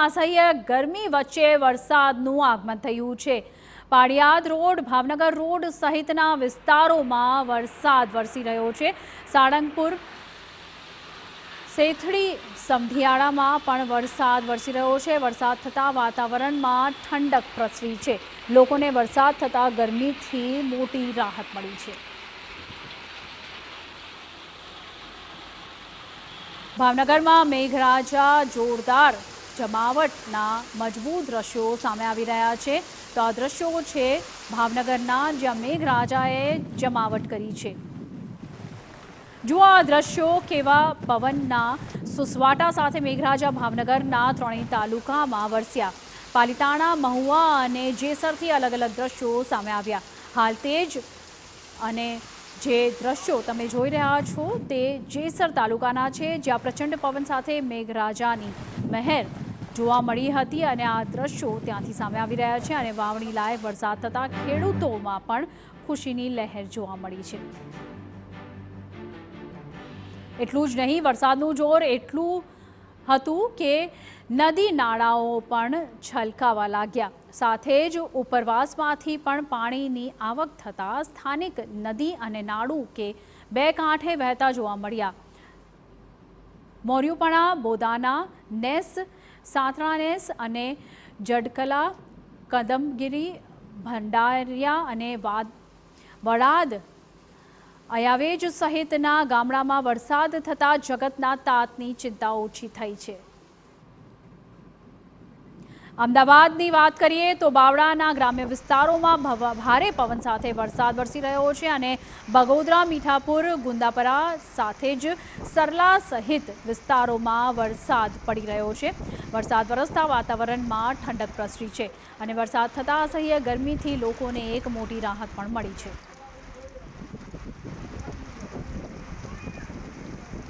અસહ્ય ગરમી વચ્ચે વરસાદનું આગમન થયું છે। પાળિયાદ રોડ, ભાવનગર રોડ સહિતના વિસ્તારોમાં વરસાદ વરસી રહ્યો છે। સાળંગપુર, સેથડી, સમઢિયાળામાં પણ વરસાદ વરસી રહ્યો છે। વરસાદ થતાં વાતાવરણમાં ઠંડક પ્રસરી છે। લોકોને વરસાદ થતાં ગરમીથી મોટી રાહત મળી છે। ભાવનગરમાં મેઘરાજા જોરદાર જમાવટના મજબૂત દ્રશ્યો સામે આવી રહ્યા છે। તો આ દ્રશ્યો છે ભાવનગરના, જ્યાં મેઘરાજાએ જમાવટ કરી છે। જુઓ આ દ્રશ્યો કેવા પવનના સુસવાટા સાથે મેઘરાજા ભાવનગરના ત્રણેય તાલુકામાં વરસ્યા। પાલિતાણા, મહુવા અને જેસરથી અલગ અલગ દ્રશ્યો સામે આવ્યા। હાલ તેજ અને જે દ્રશ્યો તમે જોઈ રહ્યા છો તે જેસર તાલુકાના છે, જ્યાં પ્રચંડ પવન સાથે મેઘરાજાની મહેર જોવા મળી હતી અને આ દ્રશ્યો ત્યાંથી સામે આવી રહ્યા છે અને વાવણી લાયક વરસાદ થતાં ખેડૂતોમાં પણ ખુશીની લહેર જોવા મળી છે। એટલું જ નહીં, વરસાદનું જોર એટલું હતું કે નદી નાળાઓ પણ છલકાવા લાગ્યા। સાથે જ ઉપરવાસમાંથી પણ પાણીની આવક થતાં સ્થાનિક નદી અને નાળું કે બે કાંઠે વહેતા જોવા મળ્યા। મોર્યુપણા, બોદાના નેસ, સાંતણા નેસ અને જડકલા, કદમગીરી, ભંડારિયા અને વડાદ, અયાવેજ સહિતના ગામડામાં વરસાદ થતાં જગતના તાતની ચિંતા ઓછી થઈ છે। અમદાવાદની વાત કરીએ તો બાવળાના ગ્રામ્ય વિસ્તારોમાં ભારે પવન સાથે વરસાદ વરસી રહ્યો છે અને બગોદરા, મીઠાપુર, ગુંદાપરા સાથે જ સરલા સહિત વિસ્તારોમાં વરસાદ પડી રહ્યો છે। વરસાદ વરસતા વાતાવરણમાં ઠંડક પ્રસરી છે અને વરસાદ થતાં અસહ્ય ગરમીથી લોકોને એક મોટી રાહત પણ મળી છે।